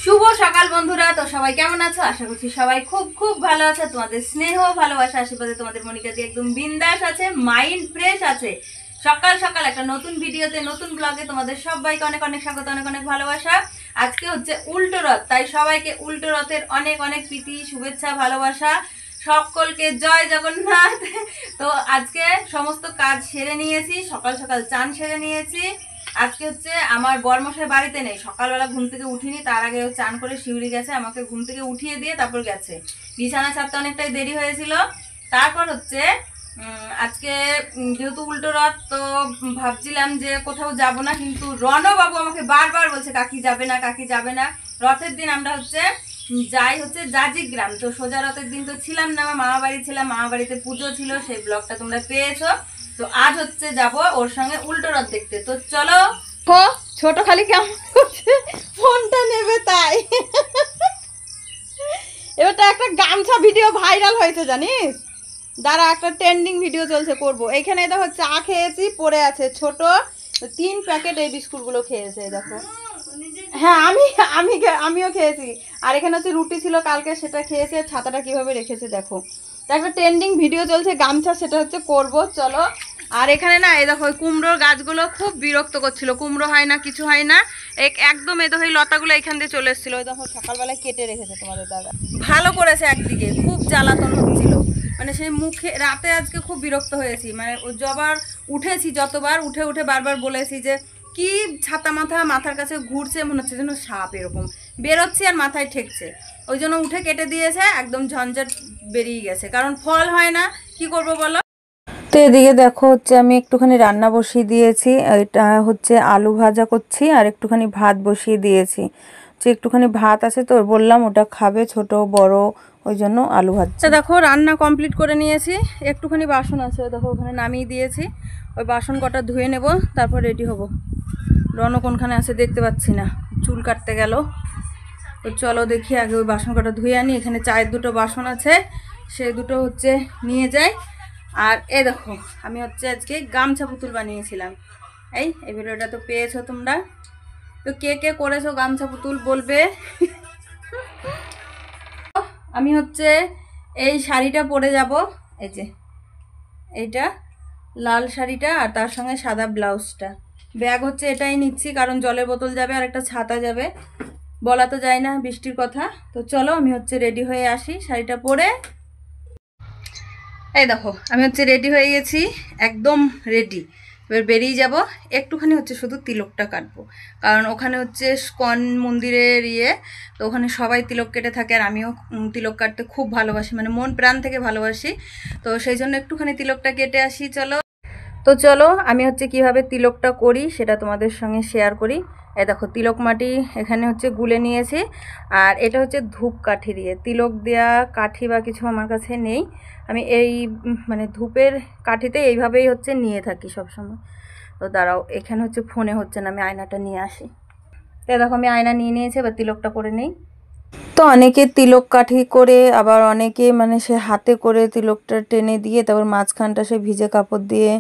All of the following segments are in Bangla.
শুভ সকাল বন্ধুরা। তো সবাই কেমন আছো? আশা করছি সবাই খুব খুব ভালো আছে। তোমাদের স্নেহ ভালোবাসা আশীর্বাদে তোমাদের মনিকা দি একদম বিন্দাস আছে, মাইন্ড ফ্রেশ আছে। সকাল সকাল একটা নতুন ভিডিওতে, নতুন ব্লগে তোমাদের সবাইকে অনেক অনেক স্বাগত, অনেক অনেক ভালোবাসা। আজকে হচ্ছে উল্টো রথ, তাই সবাইকে উল্টো রথের অনেক অনেক প্রীতি, শুভেচ্ছা, ভালোবাসা। সকলকে জয় জগন্নাথ। তো আজকে সমস্ত কাজ সেরে নিয়েছি, সকাল সকাল চান সেরে নিয়েছি। আজকে হচ্ছে আমার বরমশাই বাড়িতে নেই, সকালবেলা ঘুম থেকে উঠিনি, তার আগে চান করে শিউরি গেছে, আমাকে ঘুম থেকে উঠিয়ে দিয়ে তারপর গেছে। বিছানা ছাড়তে অনেকটাই দেরি হয়েছিল। তারপর হচ্ছে আজকে যেহেতু উল্টো রথ, তো ভাবছিলাম যে কোথাও যাব না, কিন্তু রণবাবু আমাকে বারবার বলছে কাকি যাবে না, কাকি যাবে না। রথের দিন আমরা হচ্ছে যাই হচ্ছে জাজিগ্রাম। তো সোজা রথের দিন তো ছিলাম না, আমার মামা বাড়ি ছিলাম, মামা বাড়িতে পুজো ছিল, সেই ব্লগটা তোমরা পেয়েছো। তো আজ হচ্ছে যাব ওর সঙ্গে উল্টো রথ দেখতে। তো চলো। ছোট খালি কেমন করছে, ফোনটা নেবে তাই। এটা একটা গামছা ভিডিও ভাইরাল হয়েছে জানিস, দাঁড়া একটা ট্রেন্ডিং ভিডিও চলছে, করব। এখানে দেখো চা খেয়েছি, পড়ে আছে ছোট 3 প্যাকেট এই বিস্কুটগুলো খেয়েছে, দেখো। হ্যাঁ আমিও খেয়েছি। আর এখানে হচ্ছে রুটি ছিল কালকে, সেটা খেয়েছে। ছাতাটা কিভাবে রেখেছে দেখো। একটা ট্রেন্ডিং ভিডিও চলছে গামছা, সেটা হচ্ছে করব, চলো। আর এখানে না এই দেখো কুমড়োর গাছগুলো খুব বিরক্ত করছিল, কুমড়ো হয় না, কিছু হয় না, একদম এই দেখো এই লতাগুলো এখান দিয়ে চলে এসেছিল, ওই দেখো সকালবেলায় কেটে রেখেছে তোমাদের দাদা। ভালো করেছে, একদিকে খুব জ্বালাতন হচ্ছিল, মানে সেই মুখে রাতে আজকে খুব বিরক্ত হয়েছি। মানে যবার উঠেছি, যতবার উঠে উঠে বারবার বলেছি যে কি ছাতা মাথার কাছে ঘুরছে, মনে হচ্ছে যেন সাপ এরকম বেরোচ্ছে আর মাথায় ঠেকছে। ওই জন্য উঠে কেটে দিয়েছে, একদম ঝঞ্ঝট বেরিয়ে গেছে, কারণ ফল হয় না, কি করব বলো। তো এদিকে দেখো হচ্ছে আমি একটুখানি রান্না বসিয়ে দিয়েছি, এটা হচ্ছে আলু ভাজা করছি, আর একটুখানি ভাত বসিয়ে দিয়েছি। যে একটুখানি ভাত আছে তো, বললাম ওটা খাবে ছোট বড়, ওই জন্য আলু ভাজা। দেখো রান্না কমপ্লিট করে নিয়েছি, একটুখানি বাসন আছে দেখো ওখানে নামিয়ে দিয়েছি, ওই বাসন কটা ধুয়ে নেব, তারপর রেডি হব। রণ কোনখানে আছে দেখতে পাচ্ছি না, চুল কাটতে গেল। তো চলো দেখি আগে ওই বাসন কটা ধুয়ে আনি। এখানে চায়ের দুটো বাসন আছে, সেই দুটো হচ্ছে নিয়ে যাই। আর এ দেখো আমি হচ্ছে আজকে গামছা পুতুল বানিয়েছিলাম, এই ভিডিওটা তো পেয়েছো তোমরা। তো কে কে করেছো গামছা পুতুল বলবে। আমি হচ্ছে এই শাড়িটা পরে যাব, এই যে এইটা লাল শাড়িটা, আর তার সঙ্গে সাদা ব্লাউজটা। ব্যাগ হচ্ছে এটাই নিচ্ছি, কারণ জলের বোতল যাবে আর একটা ছাতা যাবে, বলা তো যায় না বৃষ্টির কথা। তো চলো আমি হচ্ছে রেডি হয়ে আসি শাড়িটা পরে। এই দেখো আমি হচ্ছে রেডি হয়ে গেছি, একদম রেডি। এবার বেরিয়ে যাব, একটুখানি হচ্ছে শুধু তিলকটা কাটবো, কারণ ওখানে হচ্ছে স্কন মন্দিরের তো ওখানে সবাই তিলক কেটে থাকে, আর আমিও তিলক কাটতে খুব ভালোবাসি, মানে মন প্রাণ থেকে ভালোবাসি। তো সেই জন্য একটুখানি তিলকটা কেটে আসি, চলো। তো চলো আমি হচ্ছে কিভাবে তিলকটা করি সেটা তোমাদের সঙ্গে শেয়ার করি। এই দেখো তিলক মাটি এখানে হচ্ছে গুলে নিয়েছি, আর এটা হচ্ছে ধূপ কাঠি দিয়ে তিলক দেয়া কাঠি বা কিছু আমার কাছে নেই। আমি এই মানে ধূপের কাঠিতে এইভাবেই হচ্ছে নিয়ে থাকি সবসময়। তো দাঁড়াও, এখানে হচ্ছে ফোনে হচ্ছে না, আমি আয়নাটা নিয়ে আসি। তো দেখো আমি আয়না নিয়ে নিয়েছি, এবার তিলকটা করে নেই। তো অনেকে তিলক কাঠি করে, আবার অনেকে মানে সে হাতে করে তিলকটা টেনে দিয়ে তারপর মাঝখানটা সে ভিজে কাপড় দিয়ে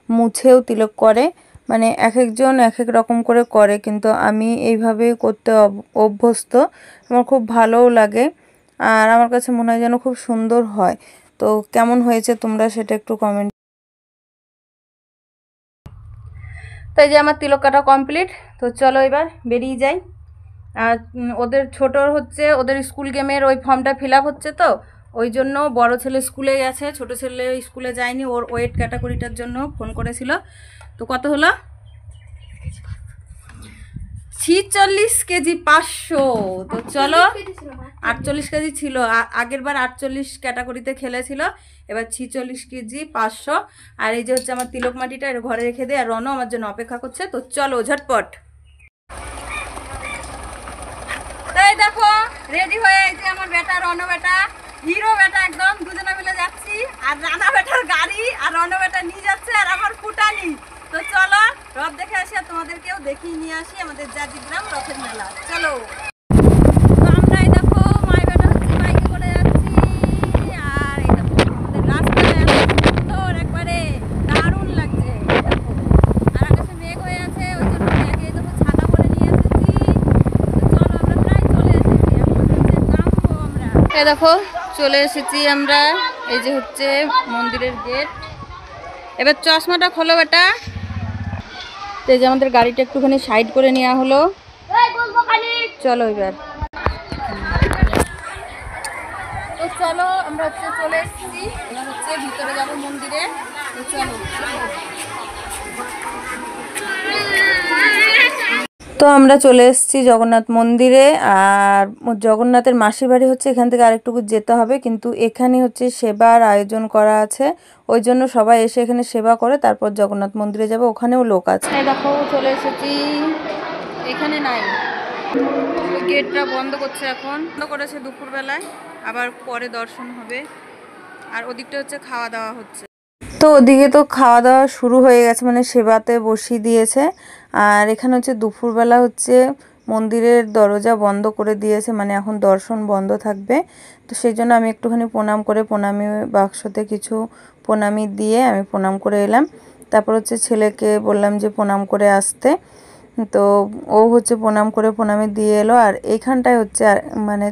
মুছেও তিলক করে, মানে এক একজন এক এক রকম করে করে, কিন্তু আমি এইভাবে করতে অভ্যস্ত, আমার খুব ভালোও লাগে, আর আমার কাছে মনে হয় যেন খুব সুন্দর হয়। তো কেমন হয়েছে তোমরা সেটা একটু কমেন্ট। তো এই যে আমার তিলক কাটা কমপ্লিট। তো চলো এবার বেরিয়ে যাই। আর ওদের ছোটোর হচ্ছে ওদের স্কুল গেমের ওই ফর্মটা ফিল আপ হচ্ছে, তো ওই জন্য বড় ছেলে স্কুলে গেছে, ছোট ছেলে স্কুলে যায়নি, ওর ওয়েট ক্যাটাগরিটার জন্য ফোন করেছিল। তো কত হলো? 46 কেজি 500। তো চলো 48 কেজি ছিল, আগের বার 48 ক্যাটাগরিতে খেলেছিল, এবার 46 কেজি 500। আর এই যে হচ্ছে আমার তিলক মাটিটা, এটা ঘরে রেখে দে, আর রনও আমার জন্য অপেক্ষা করছে। তো চলো ঝটপট। তাই দেখো রেডি হয়ে এই যে আমার বেটা, রণ বেটা, হিরো বেটা, একদম দুজনে মিলে যাচ্ছি। আর রানা বেটার গাড়ি, আর রণ বেটা নিয়ে যাচ্ছে, আর আমার ফুটানি। তো চলো রথ দেখে আসি, আর তোমাদেরকেও দেখিয়ে নিয়ে আসি আমাদের জাজিগ্রাম রথের মেলা, চলো। তো আমরা এই দেখো মাই বেটা হচ্ছে বাইকে করে যাচ্ছি, আর এই দেখো আমাদের রাস্তাটা এত সুন্দর, একবারে দারুণ লাগছে। আর আকাশে মেঘ হয়ে আছে, ওই জন্য ব্যাগে দেখো ছাতা করে নিয়ে এসেছি। তো চলো আমরা প্রায় চলে এই দেখো চলে এসেছি আমরা, এই যে হচ্ছে মন্দিরের গেট। এবার চশমাটা খোলো বেটা। এই যে আমাদের গাড়িটা একটুখানি সাইড করে নেওয়া হলো, চলো এবার। তো চলো আমরা হচ্ছে চলে এসেছি, এবার হচ্ছে ভিতরে যাবো মন্দিরে। তো চলো। তো আমরা চলে এসেছি জগন্নাথ মন্দিরে। আর জগন্নাথের মাসির বাড়ি হচ্ছে এখান থেকে আরেকটুকু যেতে হবে, কিন্তু এখানে হচ্ছে সেবার আয়োজন করা আছে, ওই জন্য সবাই এসে এখানে সেবা করে তারপর জগন্নাথ মন্দিরে যাবে, ওখানেও লোক আছে। দেখো চলে এসেছি, এখানে নাই, গেটটা বন্ধ করছে, এখন বন্ধ করেছে দুপুরবেলায়, আবার পরে দর্শন হবে। আর ওদিকটা হচ্ছে খাওয়া দাওয়া হচ্ছে। তো ওদিকে তো খাওয়া দাওয়া শুরু হয়ে গেছে, মানে সেবাতে বসিয়ে দিয়েছে। আর এখানে হচ্ছে দুপুরবেলা হচ্ছে মন্দিরের দরজা বন্ধ করে দিয়েছে, মানে এখন দর্শন বন্ধ থাকবে। তো সেই জন্য আমি একটুখানি প্রণাম করে, প্রণামী বাক্সতে কিছু প্রণামী দিয়ে আমি প্রণাম করে এলাম। তারপর হচ্ছে ছেলেকে বললাম যে প্রণাম করে আসতে, তো ও হচ্ছে প্রণাম করে প্রণামী দিয়ে এলো। আর এইখানটায় হচ্ছে মানে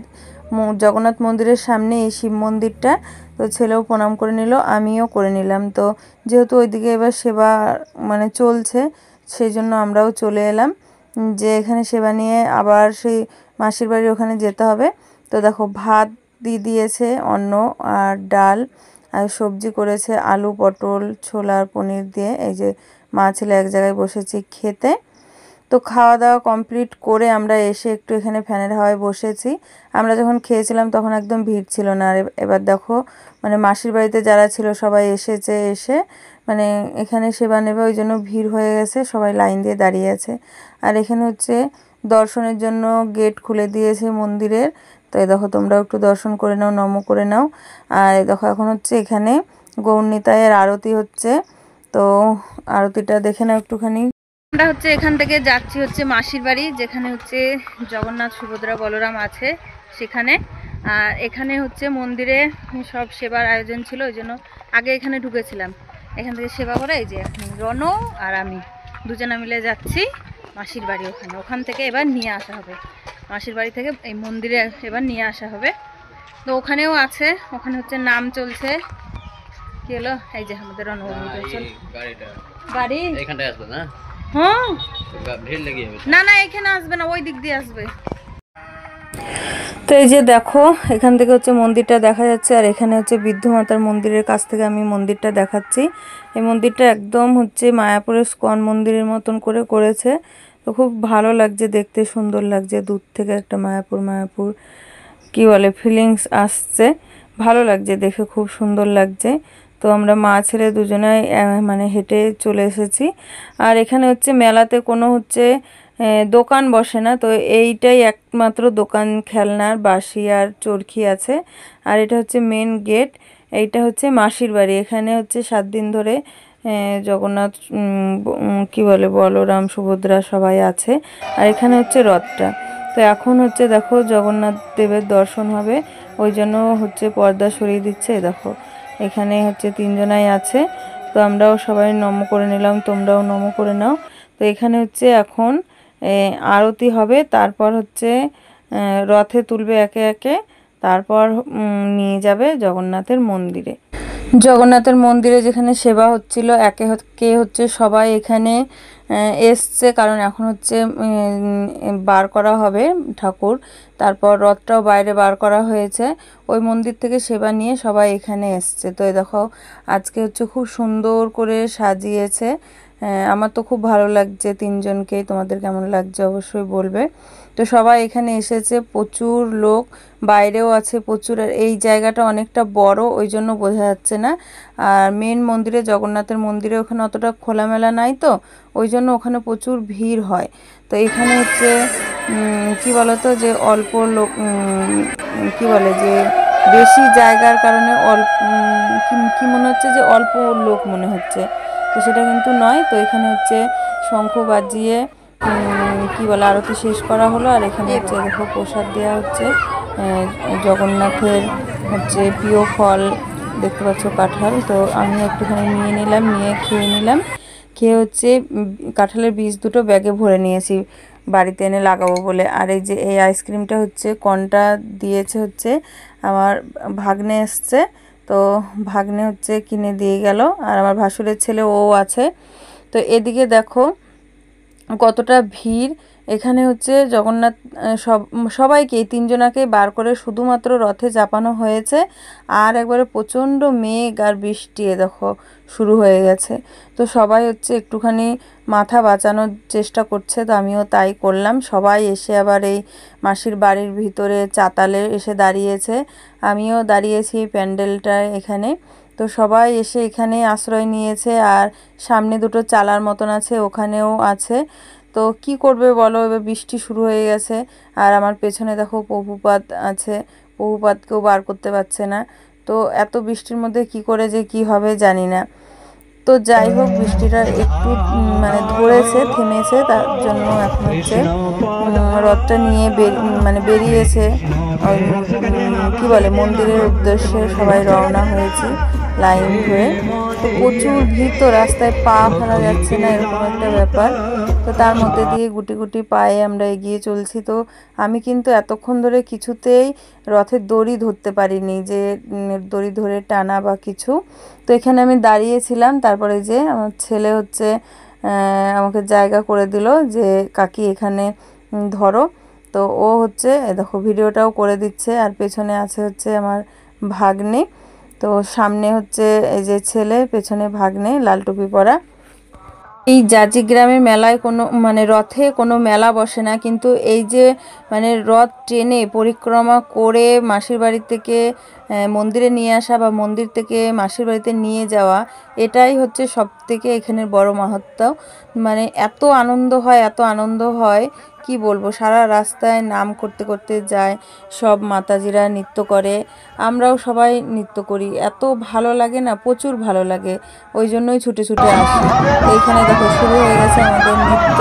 জগন্নাথ মন্দিরের সামনে এই শিব মন্দিরটা, তো ছেলেও প্রণাম করে নিল, আমিও করে নিলাম। তো যেহেতু ওইদিকে এবার সেবা মানে চলছে, সেই জন্য আমরাও চলে এলাম, যে এখানে সেবা নিয়ে আবার সেই মাসির বাড়ির ওখানে যেতে হবে। তো দেখো ভাত দিয়ে দিয়েছে, অন্ন আর ডাল আর সবজি করেছে আলু পটল ছোলার পনির দিয়ে। এই যে মা ছেলে এক জায়গায় বসেছি খেতে। তো খাওয়া দাওয়া কমপ্লিট করে আমরা এসে একটু এখানে ফ্যানের হাওয়ায় বসেছি। আমরা যখন খেয়েছিলাম তখন একদম ভিড় ছিল না। আর এবার দেখো মানে মাসির বাড়িতে যারা ছিল সবাই এসেছে, এসে মানে এখানে সেবা নেবে, ওই জন্য ভিড় হয়ে গেছে, সবাই লাইন দিয়ে দাঁড়িয়ে আছে। আর এখানে হচ্ছে দর্শনের জন্য গেট খুলে দিয়েছে মন্দিরের। তো এই দেখো তোমরাও একটু দর্শন করে নাও, নম করে নাও। আর এই দেখো এখন হচ্ছে এখানে গৌরনিতাইয়ের আরতি হচ্ছে, তো আরতিটা দেখে নাও একটুখানি। আমরা হচ্ছে এখান থেকে যাচ্ছি হচ্ছে মাসির বাড়ি, যেখানে হচ্ছে জগন্নাথ সুভদ্রা বলরাম আছে সেখানে। আর এখানে হচ্ছে মন্দিরে সব সেবার আয়োজন ছিল, ওই জন্য আগে এখানে ঢুকেছিলাম, এখান থেকে সেবা করে। এই যে এখন রণ আর আমি দুজনা মিলে যাচ্ছি মাসির বাড়ি, ওখান থেকে এবার নিয়ে আসা হবে, মাসির বাড়ি থেকে এই মন্দিরে এবার নিয়ে আসা হবে। তো ওখানেও আছে, ওখানে হচ্ছে নাম চলছে। কি হলো? এই যে আমাদের রণ গাড়ি এখানটায় আসবে না? হ্যাঁ না না এখানে আসবে না, ওই দিক দিয়ে আসবে। তো এই যে দেখো এখান থেকে হচ্ছে মন্দিরটা দেখা যাচ্ছে, আর এখানে হচ্ছে বৃদ্ধ মাতার মন্দিরের কাছ থেকে আমি মন্দিরটা দেখাচ্ছি। এই মন্দিরটা একদম হচ্ছে মায়াপুরের স্কন মন্দিরের মতন করে করেছে, তো খুব ভালো লাগছে দেখতে, সুন্দর লাগছে, দূর থেকে একটা মায়াপুর মায়াপুর কি বলে ফিলিংস আসছে, ভালো লাগছে দেখে, খুব সুন্দর লাগছে। তো আমরা মা ছেলে দুজনাই মানে হেঁটে চলে এসেছি। আর এখানে হচ্ছে মেলাতে কোনো হচ্ছে দোকান বসে না, তো এইটাই একমাত্র দোকান, খেলনার বাঁশি আর চরখি আছে। আর এটা হচ্ছে মেন গেট, এইটা হচ্ছে মাসির বাড়ি। এখানে হচ্ছে 7 দিন ধরে জগন্নাথ কি বলে বলরাম সুভদ্রা সবাই আছে। আর এখানে হচ্ছে রথটা। তো এখন হচ্ছে দেখো জগন্নাথ দেবের দর্শন হবে, ওই জন্য হচ্ছে পর্দা সরিয়ে দিচ্ছে। দেখো এখানে হচ্ছে 3 জনাই আছে, তো আমরাও সবাই নম করে নিলাম, তোমরাও নম করে নাও। তো এখানে হচ্ছে এখন আরতি হবে, তারপর হচ্ছে রথে তুলবে একে একে, তারপর নিয়ে যাবে জগন্নাথের মন্দিরে। জগন্নাথের মন্দিরে যেখানে সেবা হচ্ছিল একে একে হচ্ছে সবাই এখানে এসছে, কারণ এখন হচ্ছে বার করা হবে ঠাকুর, তারপর রথটাও বাইরে বার করা হয়েছে, ওই মন্দির থেকে সেবা নিয়ে সবাই এখানে এসছে। তো এই দেখো আজকে হচ্ছে খুব সুন্দর করে সাজিয়েছে, আমার তো খুব ভালো লাগছে তিনজনকেই, তোমাদের কেমন লাগছে অবশ্যই বলবে। তো সবাই এখানে এসেছে, প্রচুর লোক, বাইরেও আছে প্রচুর। আর এই জায়গাটা অনেকটা বড়, ওই জন্য বোঝা যাচ্ছে না। আর মেন মন্দিরে জগন্নাথের মন্দিরে ওখানে অতটা খোলামেলা নাই, তো ওই জন্য ওখানে প্রচুর ভিড় হয়। তো এখানে হচ্ছে কি বলতো যে অল্প লোক কি বলে যে বেশি জায়গার কারণে অল্প কি মনে হচ্ছে যে অল্প লোক মনে হচ্ছে, তো সেটা কিন্তু নয়। তো এখানে হচ্ছে শঙ্খ বাজিয়ে কি বলে আরতি শেষ করা হলো। আর এখানে হচ্ছে দেখো প্রসাদ দেওয়া হচ্ছে, জগন্নাথের হচ্ছে প্রিয় ফল দেখতে পাচ্ছ কাঁঠাল, তো আমি একটুখানি নিয়ে নিলাম, নিয়ে খেয়ে নিলাম। খেয়ে হচ্ছে কাঁঠালের বীজ দুটো ব্যাগে ভরে নিয়েছি, বাড়িতে এনে লাগাবো বলে। আর এই যে এই আইসক্রিমটা হচ্ছে কোনটা দিয়েছে হচ্ছে আমার ভাগ্নে এসছে, তো ভাগ্নে হচ্ছে কিনে দিয়ে গেল। আর আমার ভাসুরের ছেলে ও আছে। তো এদিকে দেখো কতটা ভিড় এখানে হচ্ছে জগন্নাথ সবাইকে এই তিনজনাকে বার করে শুধুমাত্র রথে চাপানো হয়েছে। আর একবারে প্রচণ্ড মেঘ আর বৃষ্টি দেখো শুরু হয়ে গেছে। তো সবাই হচ্ছে একটুখানি মাথা বাঁচানোর চেষ্টা করছে, তো আমিও তাই করলাম। সবাই এসে আবার এই মাসির বাড়ির ভিতরে চাতালে এসে দাঁড়িয়েছে, আমিও দাঁড়িয়েছি এই প্যান্ডেলটায় এখানে। তো সবাই এসে এখানে আশ্রয় নিয়েছে। আর সামনে দুটো চালার মতন আছে, ওখানেও আছে। তো কি করবে বলো, এবার বৃষ্টি শুরু হয়ে গেছে। আর আমার পেছনে দেখো প্রভুপাদ আছে, প্রভুপাদকেও বার করতে পারছে না। তো এত বৃষ্টির মধ্যে কি করে যে কি হবে জানি না। তো যাই হোক বৃষ্টিটা একটু মানে ধরেছে, থেমেছে, তার জন্য এখন হচ্ছে রথটা নিয়ে বেরিয়েছে কি বলে মন্দিরের উদ্দেশ্যে সবাই রওনা হয়েছে লাইন ধরে। তো প্রচুর ভিড়, তো রাস্তায় পা ফেলা যাচ্ছে না, এরকম একটা ব্যাপার। তো তার মধ্যে দিয়ে গুটি গুটি পায়ে আমরা এগিয়ে চলছি। তো আমি কিন্তু এতক্ষণ ধরে কিছুতেই রথের দড়ি ধরতে পারিনি, যে দড়ি ধরে টানা বা কিছু। তো এখানে আমি দাঁড়িয়েছিলাম, তারপরে যে আমার ছেলে হচ্ছে আমাকে জায়গা করে দিল যে কাকি এখানে ধরো। তো ও হচ্ছে দেখো ভিডিওটাও করে দিচ্ছে। আর পেছনে আছে হচ্ছে আমার ভাগ্নে, তো সামনে হচ্ছে এই যে ছেলে, পেছনে ভাগ্নে লাল টুপি পরা। এই জাজি গ্রামের মেলায় কোনো রথে কোনো মেলা বসে না, কিন্তু এই যে রথ টেনে পরিক্রমা করে মাসির বাড়ি থেকে মন্দিরে নিয়ে আসা বা মন্দির থেকে মাসির বাড়িতে নিয়ে যাওয়া, এটাই হচ্ছে সবথেকে এখানের বড় মাহাত্ম্য। এত আনন্দ হয়, এত আনন্দ হয় কি বলবো। সারা রাস্তায় নাম করতে করতে যায়, সব মাতাজিরা নৃত্য করে, আমরাও সবাই নৃত্য করি। এত ভালো লাগে না, প্রচুর ভালো লাগে, ওই জন্যই ছুটে ছুটে আসি। এইখানে দেখো শুরু হয়ে গেছে আমাদের নৃত্য।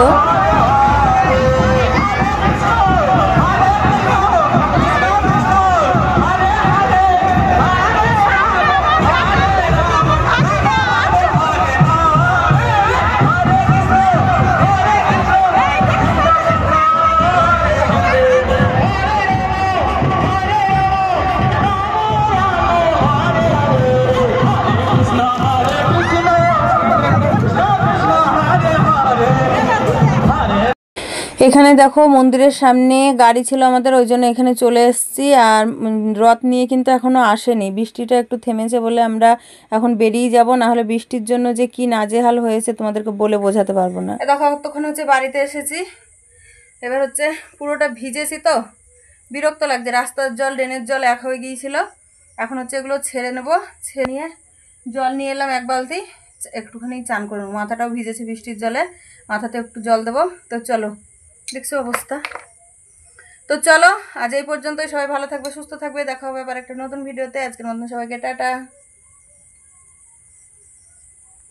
এখানে দেখো মন্দিরের সামনে গাড়ি ছিল আমাদের, ওই জন্য এখানে চলে এসেছি। আর রথ নিয়ে কিন্তু এখনো আসেনি, বৃষ্টিটা একটু থেমেছে বলে আমরা এখন বেরিয়ে যাব, না হলে বৃষ্টির জন্য যে কি নাজেহাল হয়েছে তোমাদেরকে বলে বোঝাতে পারবো না। দেখো তখন হচ্ছে বাড়িতে এসেছি, এবার হচ্ছে পুরোটা ভিজেছি, তো বিরক্ত লাগছে, রাস্তার জল ড্রেনের জল এক হয়ে গিয়েছিল। এখন হচ্ছে এগুলো ছেড়ে নেবো, ছেড়ে নিয়ে জল নিয়ে এলাম এক বালতি, একটুখানি চান করে নেবো। মাথাটাও ভিজেছে বৃষ্টির জলে, মাথাতে একটু জল দেবো। তো চলো, দেখছো অবস্থা। তো চলো আজ এই পর্যন্তই, সবাই ভালো থাকবে, সুস্থ থাকবে, দেখা হবে আবার একটা নতুন ভিডিওতে। আজকের মতন সবাইকে টাটা।